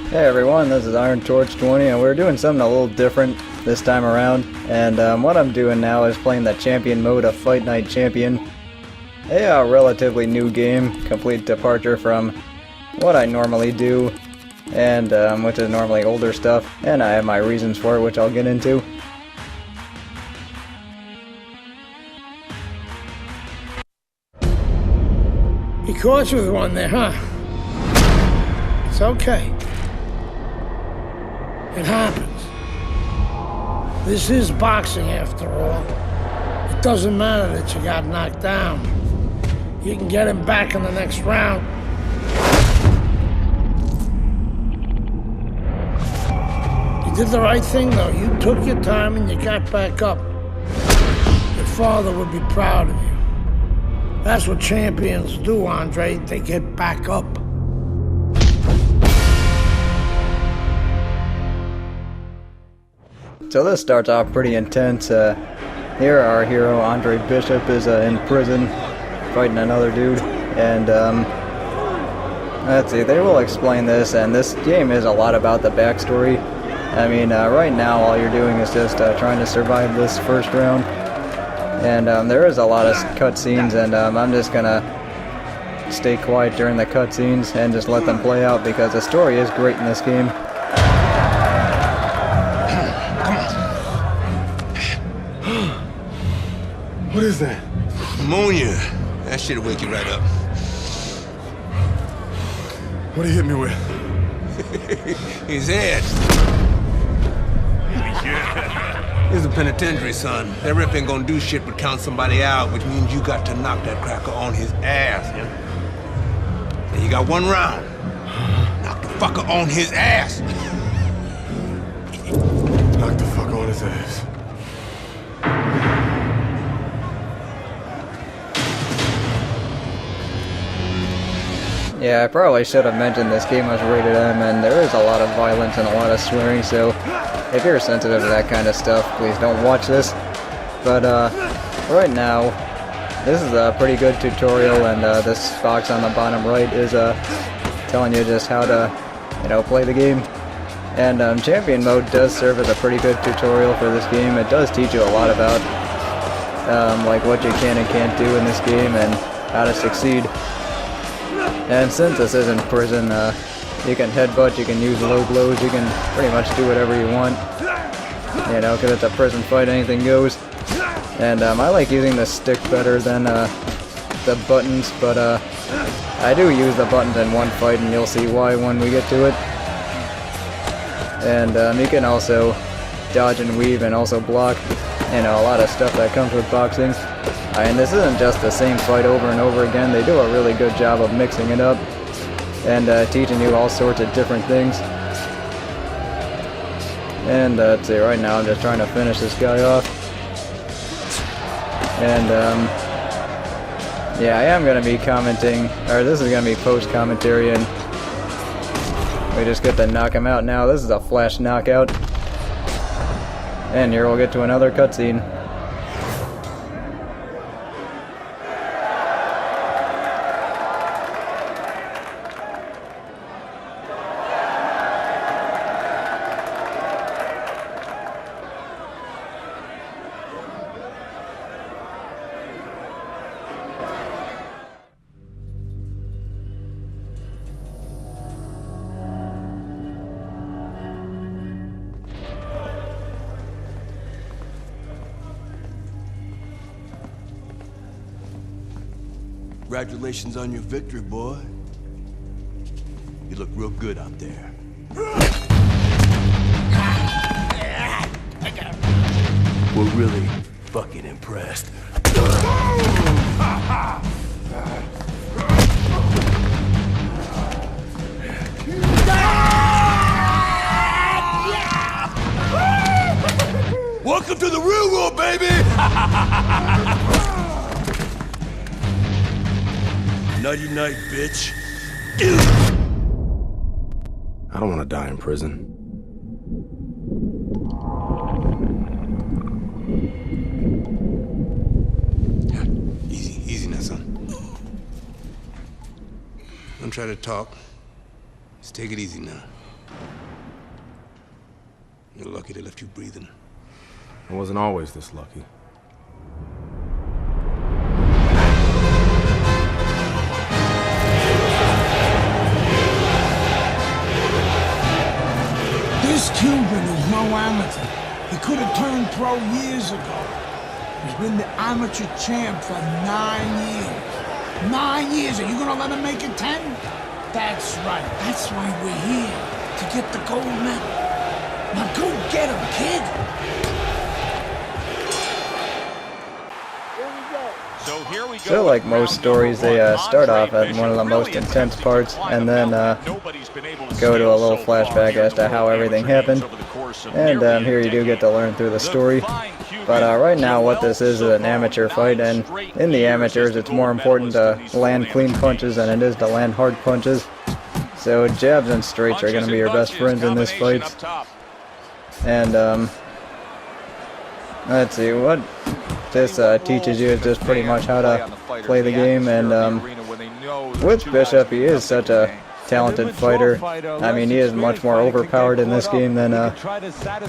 Hey everyone, this is Iron Torch 20 and we're doing something a little different this time around. And what I'm doing now is playing the champion mode of Fight Night Champion. A relatively new game, complete departure from what I normally do, and which is normally older stuff, and I have my reasons for it which I'll get into. He caught you with one there, huh? It's okay. It happens. This is boxing after all. It doesn't matter that you got knocked down. You can get him back in the next round. You did the right thing though. You took your time and you got back up. Your father would be proud of you. That's what champions do, Andre. They get back up. So this starts off pretty intense. Here our hero, Andre Bishop, is in prison fighting another dude. And let's see, they will explain this, and this game is a lot about the backstory. I mean, right now all you're doing is just trying to survive this first round. And there is a lot of cutscenes, and I'm just gonna stay quiet during the cutscenes and just let them play out because the story is great in this game. What is that? Pneumonia. That shit'll wake you right up. What did he hit me with? His head. He's a penitentiary, son. That rep ain't gonna do shit but count somebody out, which means you got to knock that cracker on his ass, yeah? And you got one round. Knock the fucker on his ass. Knock the fuck on his ass. Yeah, I probably should have mentioned this game was rated M, and there is a lot of violence and a lot of swearing, so if you're sensitive to that kind of stuff, please don't watch this. But right now, this is a pretty good tutorial, and this box on the bottom right is telling you just how to, play the game. And Champion Mode does serve as a pretty good tutorial for this game. It does teach you a lot about like what you can and can't do in this game and how to succeed. And since this isn't prison, you can headbutt, you can use low blows, you can pretty much do whatever you want. Because it's a prison fight, anything goes. And I like using the stick better than the buttons, but I do use the buttons in one fight, and you'll see why when we get to it. And you can also dodge and weave and also block, a lot of stuff that comes with boxing. And this isn't just the same fight over and over again. They do a really good job of mixing it up and teaching you all sorts of different things. And let's see, right now I'm just trying to finish this guy off. And yeah, I am going to be commenting, or this is going to be post-commentary, and we just get to knock him out now. This is a flash knockout. And here we'll get to another cutscene. Congratulations on your victory, boy. You look real good out there. We're really fucking impressed. Welcome to the real world, baby! Nighty night, bitch. I don't want to die in prison. Easy now, son. Don't try to talk. Just take it easy now. You're lucky they left you breathing. I wasn't always this lucky. This Cuban is no amateur. He could have turned pro years ago. He's been the amateur champ for 9 years. 9 years. Are you gonna let him make it 10? That's right. That's why we're here. To get the gold medal. Now go get him, kid. So here we go. So like most stories, they start off at one of the most intense parts and then go to a little flashback as to how everything happened. And here you do get to learn through the story. But right now what this is an amateur fight, and in the amateurs it's more important to land clean punches than it is to land hard punches. So jabs and straights are going to be your best friends in this fight. And let's see, what this teaches you is just pretty much how to play the game. And with Bishop, he is such a talented fighter. I mean, he is much more overpowered in this game than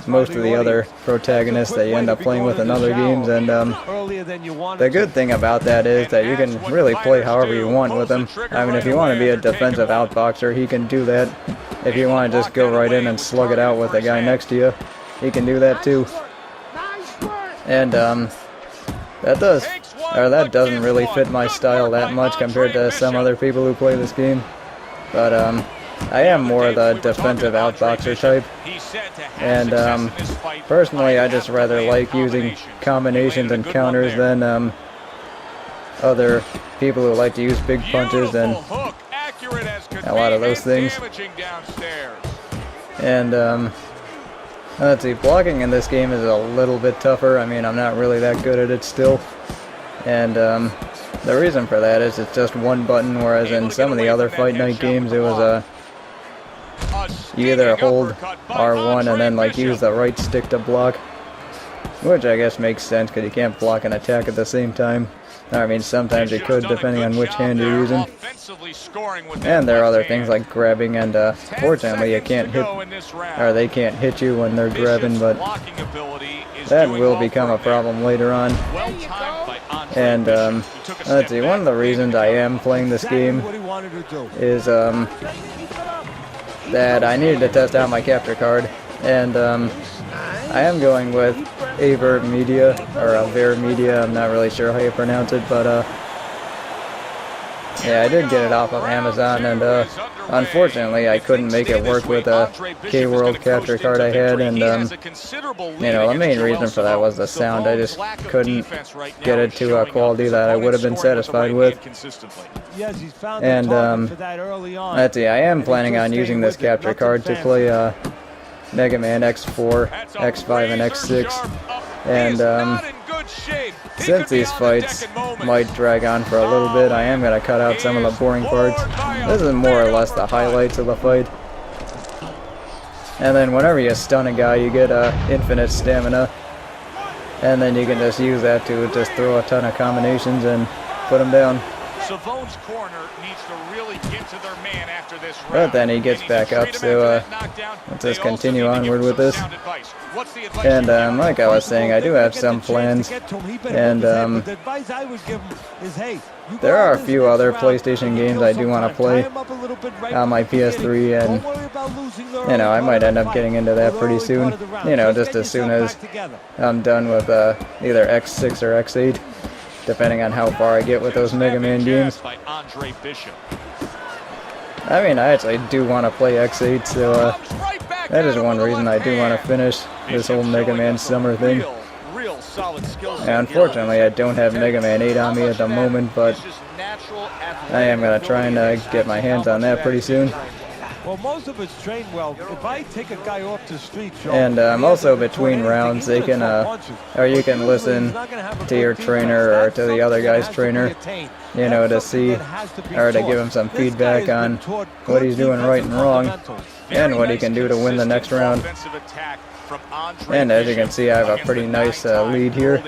most of the other protagonists that you end up playing with in other games. And the good thing about that is that you can really play however you want with him. I mean, if you want to be a defensive outboxer, he can do that. If you want to just go right in and slug it out with the guy next to you, he can do that too. And that doesn't really fit my style that much compared to some other people who play this game. But I am more of the defensive outboxer type, and personally I just rather like using combinations and counters than other people who like to use big punches and a lot of those things. And let's see, blocking in this game is a little bit tougher. I mean, I'm not really that good at it still, and the reason for that is it's just one button, whereas in some of the other Fight Night games it was you either hold R1 and then like use the right stick to block, which I guess makes sense because you can't block and attack at the same time. I mean, sometimes you could depending on which hand you're using. And there are other things like grabbing, and fortunately you can't hit, or they can't hit you when they're grabbing, but that will become a problem later on. And let's see, one of the reasons I am playing this game is that I needed to test out my capture card, and I am going with Aver Media, or Aver Media, I'm not really sure how you pronounce it, but yeah, I did get it off of Amazon, and unfortunately I couldn't make it work with a K-World capture card I had, and you know, the main reason for that was the sound. I just couldn't get it to a quality that I would have been satisfied with. And let's see, I am planning on using this capture card to play Mega Man X4, X5, and X6, and since these fights might drag on for a little bit, I am going to cut out some of the boring parts. This is more or less the highlights of the fight. And then whenever you stun a guy, you get infinite stamina, and then you can just use that to just throw a ton of combinations and put him down. Savone's corner needs to really get to their man after this round. But then he gets back up, so let's just continue onward with this. And like I was saying, I do have some plans, and there are a few other PlayStation games I do want to play on my PS3, and you know, I might end up getting into that pretty soon, you know, just as soon as I'm done with either X6 or X8, depending on how far I get with those Mega Man games. I mean, I actually do want to play X8, so that is one reason I do want to finish this whole Mega Man Summer thing. And unfortunately, I don't have Mega Man 8 on me at the moment, but I am going to try and get my hands on that pretty soon. Well, most of us train well. If I take a guy off the street, and also between rounds, they can, or you can listen to your trainer or to the other guy's trainer, you know, to see, or to give him some feedback on what he's doing right and wrong, and what he can do to win the next round. And as you can see, I have a pretty nice lead here.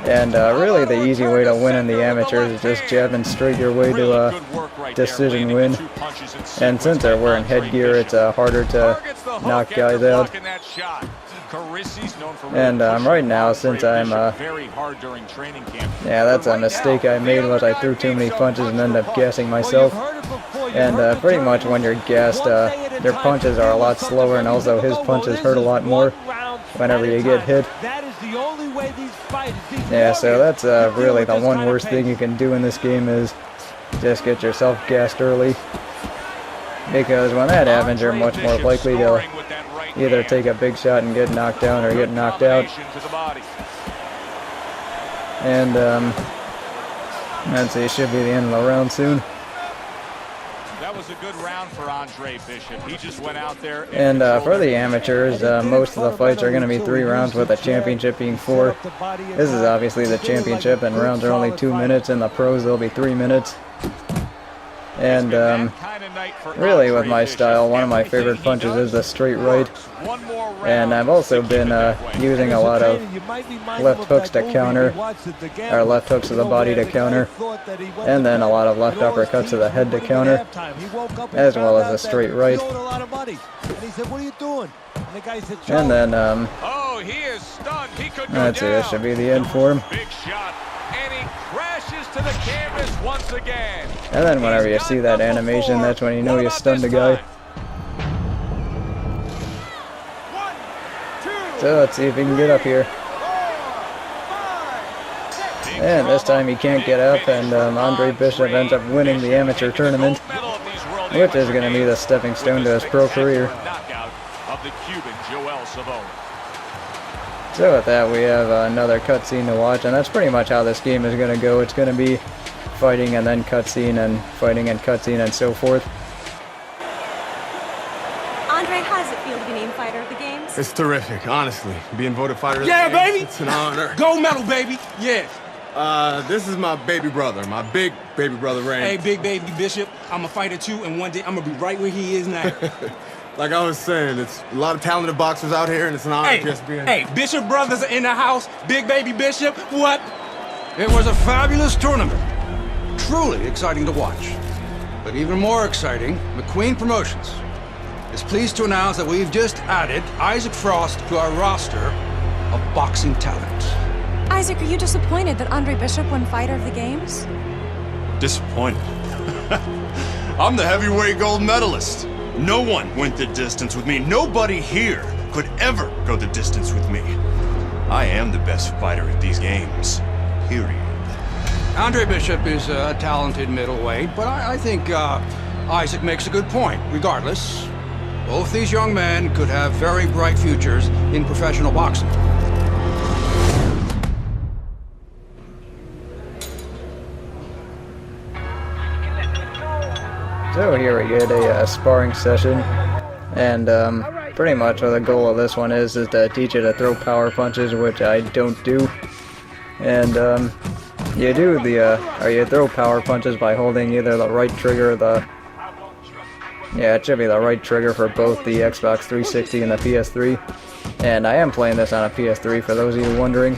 And really the easy way to win in the amateurs is just jabbing straight your way to a decision win. And since they're wearing headgear, it's harder to knock guys out. And right now, since I'm yeah, that's a mistake I made, was I threw too many punches and ended up gassing myself. And pretty much when you're gassed, their punches are a lot slower, and also his punches hurt a lot more whenever you get hit. Yeah, so that's really the one worst thing you can do in this game, is just get yourself gassed early. Because when that happens, you're much more likely to either take a big shot and get knocked down or get knocked out. And let's see, it should be the end of the round soon. That was a good round for Andre Bishop. He just went out there. And for the amateurs, most of the fights are going to be 3 rounds, with the championship being 4. This is obviously the championship, and rounds are only 2 minutes. In the pros, they'll be 3 minutes. And really, with my style, one of my favorite punches is the straight right. And I've also been using a lot of left hooks to counter, or left hooks to the body to counter, and then a lot of left uppercuts to the head to counter, as well as a straight right. And then, let's see, this should be the end for him. To the canvas once again. And then whenever you see that animation, that's when you know you stunned a guy. So let's see if he can get up here. And this time he can't get up, and Andre Bishop ends up winning the amateur tournament, which is going to be the stepping stone to his pro career. So with that, we have another cutscene to watch, and that's pretty much how this game is going to go. It's going to be fighting and then cutscene and fighting and cutscene and so forth. Andre, how does it feel to be named Fighter of the Games? It's terrific, honestly. Being voted Fighter of the Yeah, Games, baby! it's an honor. Gold medal, baby! Yes. This is my baby brother, my big baby brother, Rain. Hey, big baby Bishop, I'm a fighter too, and one day I'm gonna be right where he is now. Like I was saying, it's a lot of talented boxers out here, and it's an honor just being... Hey, Bishop brothers are in the house. Big baby Bishop, what? It was a fabulous tournament. Truly exciting to watch. But even more exciting, McQueen Promotions is pleased to announce that we've just added Isaac Frost to our roster of boxing talent. Isaac, are you disappointed that Andre Bishop won Fighter of the Games? Disappointed? I'm the heavyweight gold medalist. No one went the distance with me. Nobody here could ever go the distance with me. I am the best fighter at these games. Period. Andre Bishop is a talented middleweight, but I think Isaac makes a good point. Regardless, both these young men could have very bright futures in professional boxing. So here we get a sparring session, and pretty much what the goal of this one is to teach you to throw power punches, which I don't do. And you do you throw power punches by holding either the right trigger or it should be the right trigger for both the Xbox 360 and the PS3. And I am playing this on a PS3 for those of you wondering.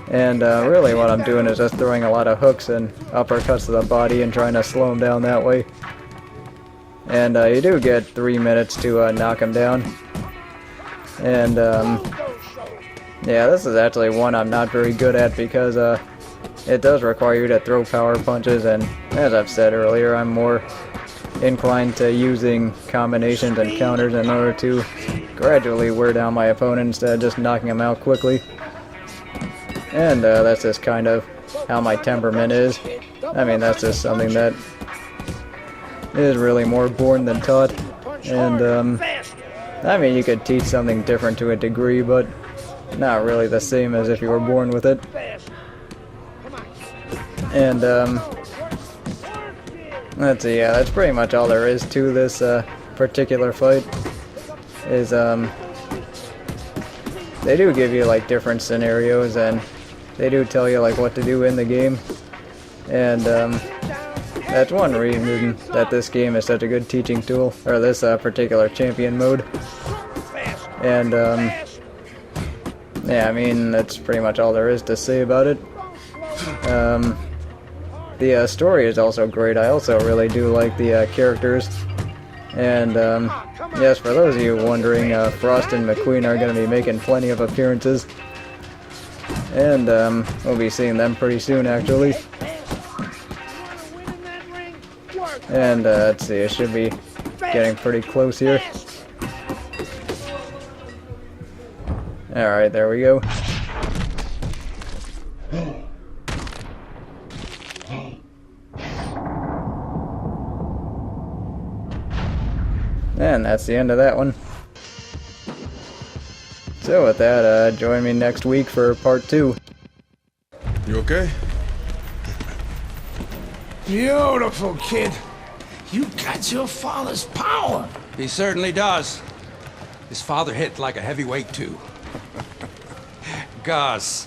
And really what I'm doing is just throwing a lot of hooks and uppercuts to the body and trying to slow him down that way. And you do get 3 minutes to knock him down. And yeah, this is actually one I'm not very good at, because it does require you to throw power punches, and as I've said earlier, I'm more inclined to using combinations and counters in order to gradually wear down my opponent instead of just knocking him out quickly. And that's just kind of how my temperament is. I mean, that's just something that is really more born than taught. And I mean, you could teach something different to a degree, but not really the same as if you were born with it. And let's see, yeah, that's pretty much all there is to this particular fight. Is they do give you like different scenarios, and they do tell you like what to do in the game. And that's one reason that this game is such a good teaching tool, or this particular champion mode. And yeah, I mean, that's pretty much all there is to say about it. The story is also great. I also really do like the characters. And yes, for those of you wondering, Frost and McQueen are going to be making plenty of appearances. And we'll be seeing them pretty soon, actually. And let's see, it should be getting pretty close here. Alright, there we go. And that's the end of that one. So with that, join me next week for part 2. You okay? Beautiful, kid. You got your father's power. He certainly does. His father hit like a heavyweight, too. Gus,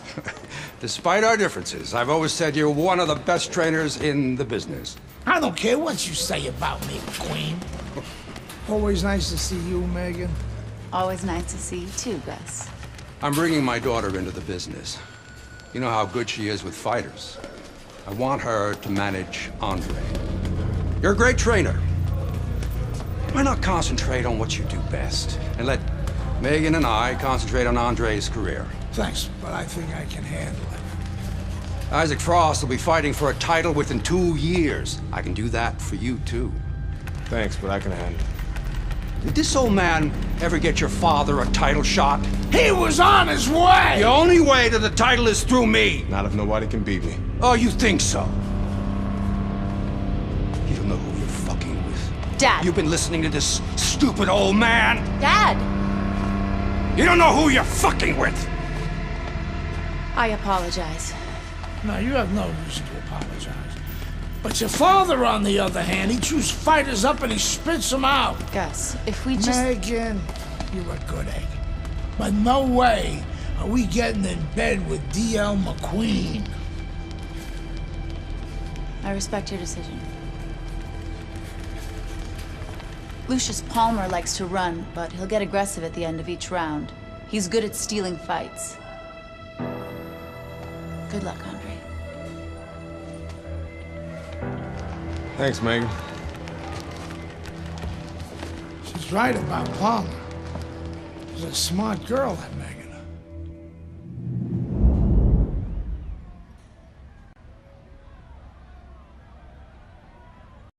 despite our differences, I've always said you're one of the best trainers in the business. I don't care what you say about me, Queen. Always nice to see you, Megan. Always nice to see you too, Gus. I'm bringing my daughter into the business. You know how good she is with fighters. I want her to manage Andre. You're a great trainer. Why not concentrate on what you do best and let Megan and I concentrate on Andre's career? Thanks, but I think I can handle it. Isaac Frost will be fighting for a title within 2 years. I can do that for you, too. Thanks, but I can handle it. Did this old man ever get your father a title shot? He was on his way! The only way to the title is through me! Not if nobody can beat me. Oh, you think so? You don't know who you're fucking with. Dad! You've been listening to this stupid old man! Dad! You don't know who you're fucking with! I apologize. No, you have no reason to apologize. But your father, on the other hand, he chews fighters up and he spits them out. Gus, if we just... Megan, you're a good egg. But no way are we getting in bed with D.L. McQueen. I respect your decision. Lucius Palmer likes to run, but he'll get aggressive at the end of each round. He's good at stealing fights. Good luck, Andre. Thanks, Megan. She's right about Palmer. She's a smart girl, that Megan.